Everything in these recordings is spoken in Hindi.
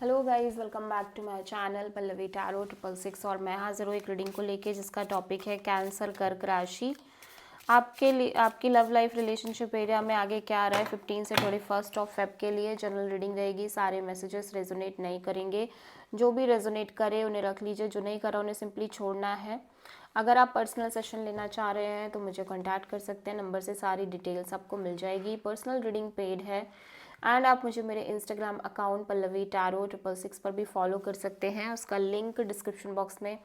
Hello guys, welcome back to my channel Pallavi tarot 666। और मैं हाजिर हूँ एक रीडिंग को लेके जिसका टॉपिक है कैंसर कर्क राशि। आपके लिए आपकी लव लाइफ रिलेशनशिप एरिया में आगे क्या आ रहा है 15 से 21 फेब के लिए जनरल रीडिंग रहेगी। सारे मैसेजेस रेजोनेट नहीं करेंगे, जो भी रेजोनेट करे उन्हें रख लीजिए, जो नहीं करा उन्हें सिंपली छोड़ना है। अगर आप पर्सनल सेशन लेना चाह रहे हैं तो मुझे कॉन्टैक्ट कर सकते हैं, नंबर से सारी डिटेल्स आपको मिल जाएगी। पर्सनल रीडिंग पेड है एंड आप मुझे मेरे इंस्टाग्राम अकाउंट पल्लवी टैरो 666 पर भी फॉलो कर सकते हैं। उसका लिंक डिस्क्रिप्शन बॉक्स में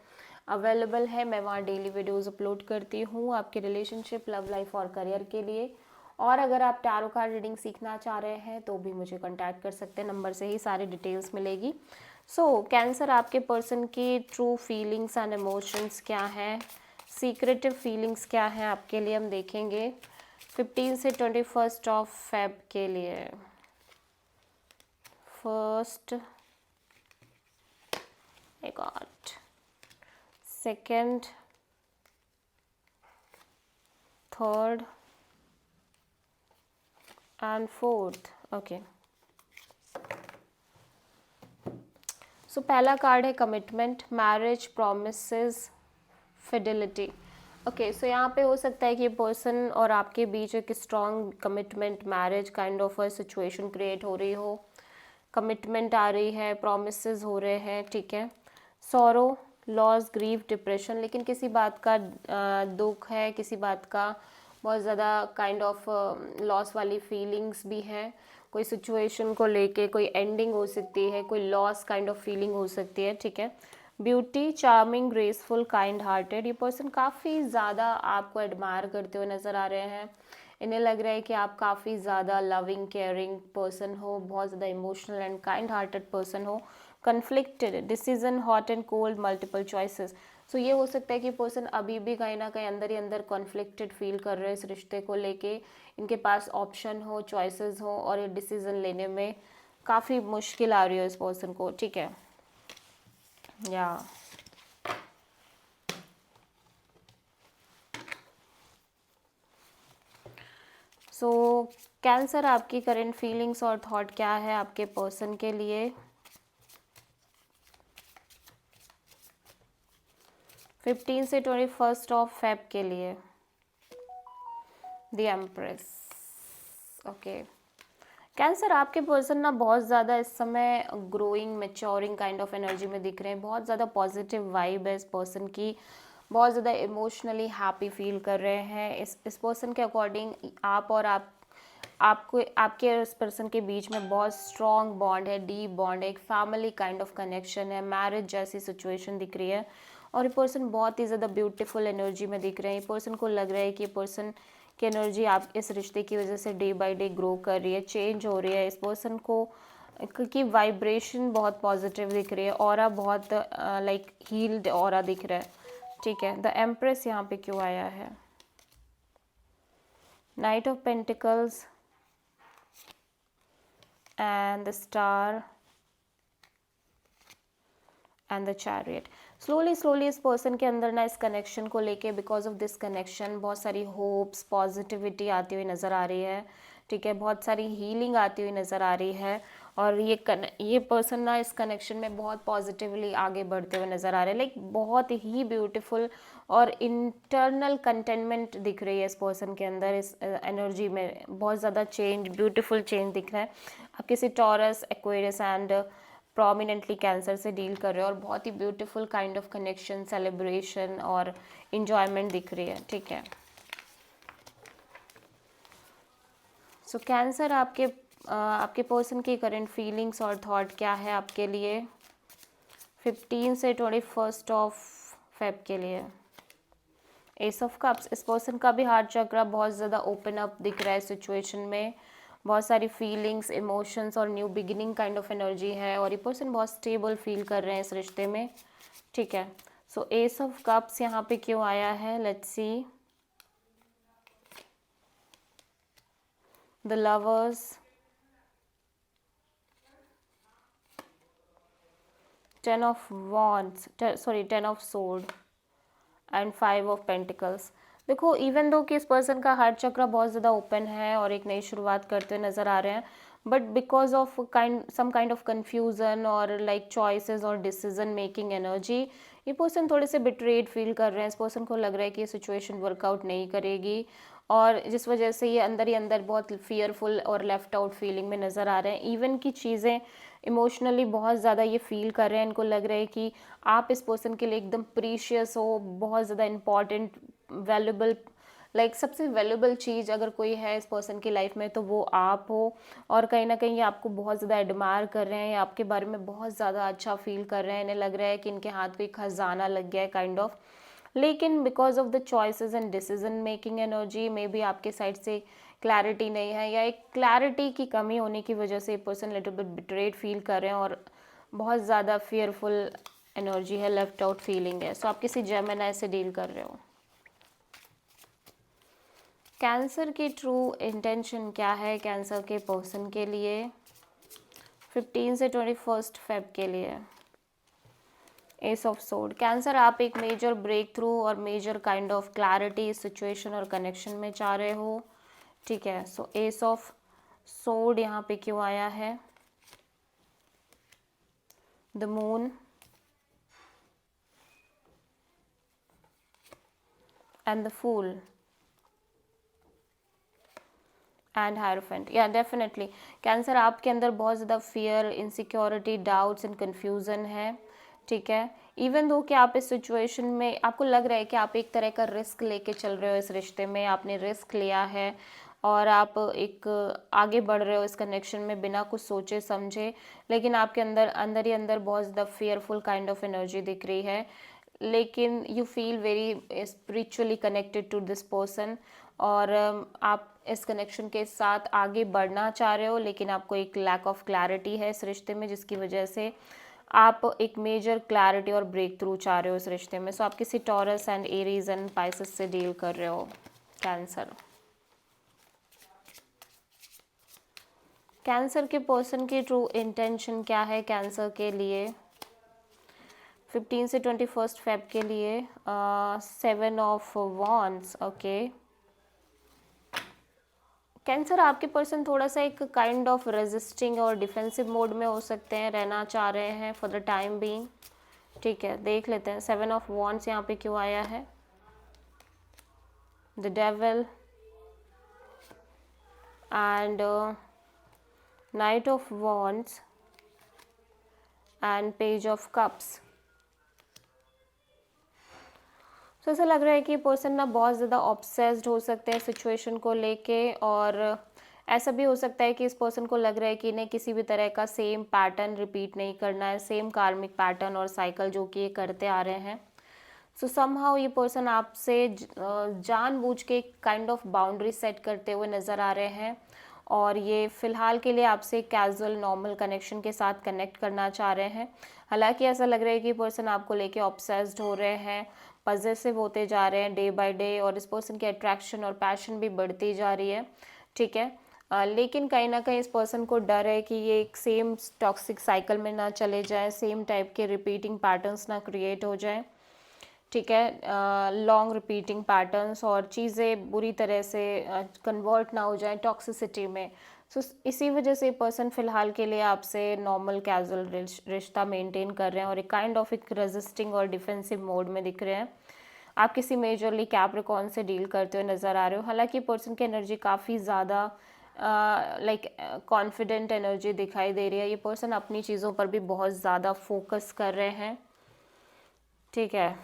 अवेलेबल है। मैं वहाँ डेली वीडियोस अपलोड करती हूँ आपके रिलेशनशिप, लव लाइफ और करियर के लिए। और अगर आप टैरो कार्ड रीडिंग सीखना चाह रहे हैं तो भी मुझे कॉन्टैक्ट कर सकते हैं, नंबर से ही सारी डिटेल्स मिलेगी। कैंसर, आपके पर्सन की ट्रू फीलिंग्स एंड इमोशंस क्या हैं, सीक्रेटिव फीलिंग्स क्या हैं आपके लिए, हम देखेंगे 15 से 21 फेब के लिए। First, I got second, third and fourth. Okay. So पहला कार्ड है commitment, marriage, promises, fidelity. Okay, so यहाँ पे हो सकता है कि पर्सन और आपके बीच एक strong commitment, marriage kind of a situation create हो रही हो। कमिटमेंट आ रही है, प्रोमिसेस हो रहे हैं, ठीक है। सॉरो, लॉस, ग्रीफ, डिप्रेशन, लेकिन किसी बात का दुख है, किसी बात का बहुत ज़्यादा काइंड ऑफ लॉस वाली फीलिंग्स भी हैं। कोई सिचुएशन को लेके कोई एंडिंग हो सकती है, कोई लॉस काइंड ऑफ फीलिंग हो सकती है, ठीक है। Beauty, charming, graceful, kind hearted. ये पर्सन काफ़ी ज़्यादा आपको एडमायर करते हुए नज़र आ रहे हैं। इन्हें लग रहा है कि आप काफ़ी ज़्यादा लविंग, केयरिंग पर्सन हो, बहुत ज़्यादा emotional and kind hearted person हो। Conflicted, decision, hot and cold, multiple choices. So ये हो सकता है कि पर्सन अभी भी कहीं ना कहीं अंदर ही अंदर कॉन्फ्लिक्टेड फील कर रहे हैं इस रिश्ते को लेके। इनके पास ऑप्शन हो, चॉइसेस हो और ये डिसीजन लेने में काफ़ी मुश्किल आ रही हो इस पर्सन को, ठीक है। या सो कैंसर, आपकी करंट फीलिंग्स और थॉट क्या है आपके पर्सन के लिए 15 से 21 फेब के लिए। The empress. ओके, कैंसर, आपके पर्सन ना बहुत ज़्यादा इस समय growing, maturing kind of energy में दिख रहे हैं। बहुत ज़्यादा पॉजिटिव वाइब है इस पर्सन की, बहुत ज़्यादा इमोशनली हैप्पी फील कर रहे हैं। इस पर्सन के अकॉर्डिंग आप और आपको आपके और इस पर्सन के बीच में बहुत स्ट्रॉन्ग बॉन्ड है, डीप बॉन्ड है, एक फैमिली काइंड ऑफ कनेक्शन है, मैरिज जैसी सिचुएशन दिख रही है। और ये पर्सन बहुत ही ज़्यादा ब्यूटीफुल एनर्जी में दिख रहे हैं। ये पर्सन को लग रहा है कि ये पर्सन की एनर्जी आप इस रिश्ते की वजह से डे बाय डे ग्रो कर रही है, चेंज हो रही है। इस पर्सन को की वाइब्रेशन बहुत पॉजिटिव दिख रही है, ऑरा बहुत लाइक हील्ड ऑरा दिख रहा है, ठीक है। द एम्प्रेस यहाँ पे क्यों आया है? Night of pentacles and the star and the chariot. Slowly इस पर्सन के अंदर ना इस कनेक्शन को लेके, बिकॉज ऑफ दिस कनेक्शन बहुत सारी होप्स, पॉजिटिविटी आती हुई नज़र आ रही है, ठीक है। बहुत सारी हीलिंग आती हुई नज़र आ रही है। और ये पर्सन ना इस कनेक्शन में बहुत पॉजिटिवली आगे बढ़ते हुए नज़र आ रहे हैं। लाइक बहुत ही ब्यूटीफुल और इंटरनल कंटेनमेंट दिख रही है इस पर्सन के अंदर। इस एनर्जी में बहुत ज़्यादा चेंज, ब्यूटीफुल चेंज दिख रहा है। आप किसी Taurus, Aquarius and prominently Cancer से डील कर रहे हो और बहुत ही beautiful kind of connection, celebration और इन्जॉयमेंट दिख रही है, ठीक है। सो कैंसर, आपके पर्सन की करंट फीलिंग्स और थॉट क्या है आपके लिए 15 से 21 फेब के लिए। एस ऑफ कप्स, इस पर्सन का भी हार्ट चक्र बहुत ज़्यादा ओपन अप दिख रहा है सिचुएशन में। बहुत सारी फीलिंग्स, इमोशंस और new beginning kind of energy है और ये पर्सन बहुत स्टेबल फील कर रहे हैं इस रिश्ते में, ठीक है। सो एस ऑफ कप्स यहाँ पे क्यों आया है, let's see. The lovers, 10 of wands, sorry 10 of sword and 5 of pentacles. देखो, इवन दो कि इस पर्सन का हार्ट चक्र बहुत ज़्यादा ओपन है और एक नई शुरुआत करते हुए नज़र आ रहे हैं, but because of some kind of confusion और लाइक चॉइसेस और डिसीजन मेकिंग एनर्जी, ये पर्सन थोड़े से बिट्रेड फील कर रहे हैं। इस पर्सन को लग रहा है कि ये सिचुएशन वर्कआउट नहीं करेगी, और जिस वजह से ये अंदर ही अंदर बहुत फियरफुल और लेफ्ट आउट फीलिंग में नज़र आ रहे हैं। इवन की चीज़ें इमोशनली बहुत ज़्यादा ये फील कर रहे हैं। इनको लग रहा है कि आप इस पर्सन के लिए एकदम प्रीशियस हो, बहुत ज़्यादा इम्पॉर्टेंट, वैल्यूबल, लाइक सबसे वैल्यूबल चीज़ अगर कोई है इस पर्सन की लाइफ में तो वो आप हो। और कहीं ना कहीं ये आपको बहुत ज़्यादा एडमायर कर रहे हैं, आपके बारे में बहुत ज़्यादा अच्छा फील कर रहे हैं। इन्हें लग रहा है कि इनके हाथ कोई खजाना लग गया है काइंड ऑफ। लेकिन because of the choices and decision making energy, may be आपके साइड से क्लैरिटी नहीं है, या एक क्लैरिटी की कमी होने की वजह से person little bit betrayed feel कर रहे हैं और बहुत ज़्यादा फियरफुल एनर्जी है, लेफ्ट आउट फीलिंग है। सो आप किसी जेमिनी से डील कर रहे हो। कैंसर की ट्रू इंटेंशन क्या है कैंसर के पर्सन के लिए 15 से 21 फेब के लिए? S of sword. कैंसर, आप एक मेजर ब्रेक थ्रू और major kind of clarity situation और कनेक्शन में चाह रहे हो, ठीक है। सो एस ऑफ सोर्ड यहाँ पे क्यों आया है? The moon and the fool and hierophant. या डेफिनेटली कैंसर, आपके अंदर बहुत ज़्यादा fear, insecurity, doubts and confusion है, ठीक है। इवन दो कि आप इस सिचुएशन में आपको लग रहा है कि आप एक तरह का रिस्क लेके चल रहे हो इस रिश्ते में, आपने रिस्क लिया है और आप एक आगे बढ़ रहे हो इस कनेक्शन में बिना कुछ सोचे समझे, लेकिन आपके अंदर अंदर ही अंदर बहुत ज़्यादा फियरफुल काइंड ऑफ एनर्जी दिख रही है। लेकिन you feel very spiritually connected to this person, और आप इस कनेक्शन के साथ आगे बढ़ना चाह रहे हो, लेकिन आपको एक लैक ऑफ क्लैरिटी है इस रिश्ते में, जिसकी वजह से आप एक मेजर क्लैरिटी और ब्रेक थ्रू चाह रहे हो इस रिश्ते में। सो आप किसी taurus and Aries and Pisces से डील कर रहे हो कैंसर। कैंसर के पर्सन की ट्रू इंटेंशन क्या है कैंसर के लिए 15 से 21 फेब के लिए? 7 ऑफ वॉन्ड्स, ओके। कैंसर, आपके पर्सन थोड़ा सा एक काइंड ऑफ रेजिस्टिंग और डिफेंसिव मोड में हो सकते हैं, रहना चाह रहे हैं फॉर द टाइम बीइंग, ठीक है। देख लेते हैं 7 ऑफ वॉन्ड्स यहाँ पे क्यों आया है? The devil and night of wands and page of cups. तो ऐसा लग रहा है कि पर्सन ना बहुत ज़्यादा ऑब्सेस्ड हो सकते हैं सिचुएशन को लेके, और ऐसा भी हो सकता है कि इस पर्सन को लग रहा है कि इन्हें किसी भी तरह का सेम पैटर्न रिपीट नहीं करना है, सेम कार्मिक पैटर्न और साइकिल जो कि ये करते आ रहे हैं। सो समहाउ ये पर्सन आपसे जानबूझ के काइंड ऑफ बाउंड्री सेट करते हुए नज़र आ रहे हैं, और ये फ़िलहाल के लिए आपसे कैजुअल नॉर्मल कनेक्शन के साथ कनेक्ट करना चाह रहे हैं। हालांकि ऐसा लग रहा है कि पर्सन आपको लेके ऑब्सेस्ड हो रहे हैं, पॉजिटिव होते जा रहे हैं डे बाय डे, और इस पर्सन की अट्रैक्शन और पैशन भी बढ़ती जा रही है, ठीक है। लेकिन कहीं ना कहीं इस पर्सन को डर है कि ये एक सेम टॉक्सिक साइकिल में ना चले जाए, सेम टाइप के रिपीटिंग पैटर्न्स ना क्रिएट हो जाए, ठीक है। लॉन्ग रिपीटिंग पैटर्न्स और चीज़ें बुरी तरह से कन्वर्ट ना हो जाए टॉक्सिसिटी में। सो इसी वजह से पर्सन फ़िलहाल के लिए आपसे नॉर्मल कैजुअल रिश्ता मेंटेन कर रहे हैं, और एक काइंड ऑफ एक रेजिस्टिंग और डिफेंसिव मोड में दिख रहे हैं। आप किसी मेजरली कैप्रिकॉर्न से डील करते हुए नज़र आ रहे हो। हालांकि पर्सन की एनर्जी काफ़ी ज़्यादा लाइक कॉन्फिडेंट एनर्जी दिखाई दे रही है। ये पर्सन अपनी चीज़ों पर भी बहुत ज़्यादा फोकस कर रहे हैं, ठीक है।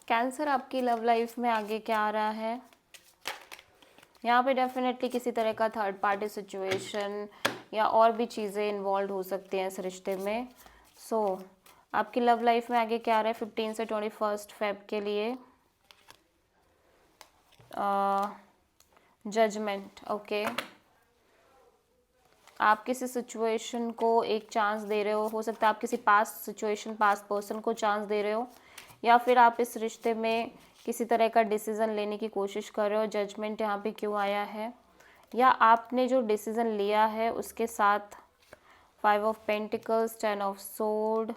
कैंसर, आपकी लव लाइफ में आगे क्या आ रहा है? यहाँ पे डेफिनेटली किसी तरह का थर्ड पार्टी सिचुएशन या और भी चीज़ें इन्वॉल्व हो सकती हैं इस रिश्ते में। सो आपकी लव लाइफ में आगे क्या आ रहा है 15 से 21 फेब के लिए? Judgement, okay. आप किसी सिचुएशन को एक चांस दे रहे हो सकता है आप किसी पास्ट सिचुएशन, पास्ट पर्सन को चांस दे रहे हो, या फिर आप इस रिश्ते में किसी तरह का डिसीज़न लेने की कोशिश कर रहे हो। जजमेंट यहाँ पे क्यों आया है? या आपने जो डिसीज़न लिया है उसके साथ 5 of pentacles, 10 of sword,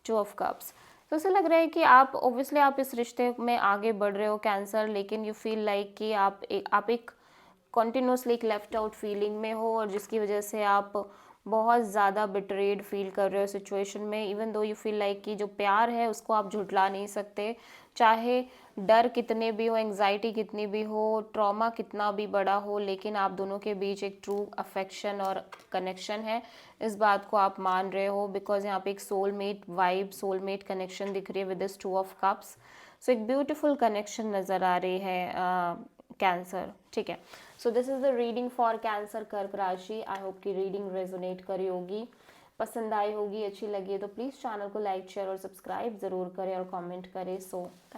2 of cups. तो ऐसा लग रहा है कि आप ऑब्वियसली आप इस रिश्ते में आगे बढ़ रहे हो कैंसर, लेकिन यू फील लाइक कि आप एक कॉन्टिन्यूसली एक लेफ्ट आउट फीलिंग में हो, और जिसकी वजह से आप बहुत ज़्यादा बिटरेड फील कर रहे हो सिचुएशन में। Even though you feel like कि जो प्यार है उसको आप झुठला नहीं सकते, चाहे डर कितने भी हो, एंग्जाइटी कितनी भी हो, ट्रॉमा कितना भी बड़ा हो, लेकिन आप दोनों के बीच एक ट्रू अफेक्शन और कनेक्शन है। इस बात को आप मान रहे हो, बिकॉज यहाँ पे एक सोलमेट वाइब, सोलमेट कनेक्शन दिख रही है विद दिस 2 ऑफ कप्स। सो एक ब्यूटीफुल कनेक्शन नज़र आ रही है कैंसर, ठीक है। So this is the reading for cancer कर्क राशि। आई होप कि रीडिंग रेजोनेट करी होगी, पसंद आई होगी, अच्छी लगी है तो प्लीज़ चैनल को लाइक शेयर और सब्सक्राइब ज़रूर करें और कमेंट करें। So thank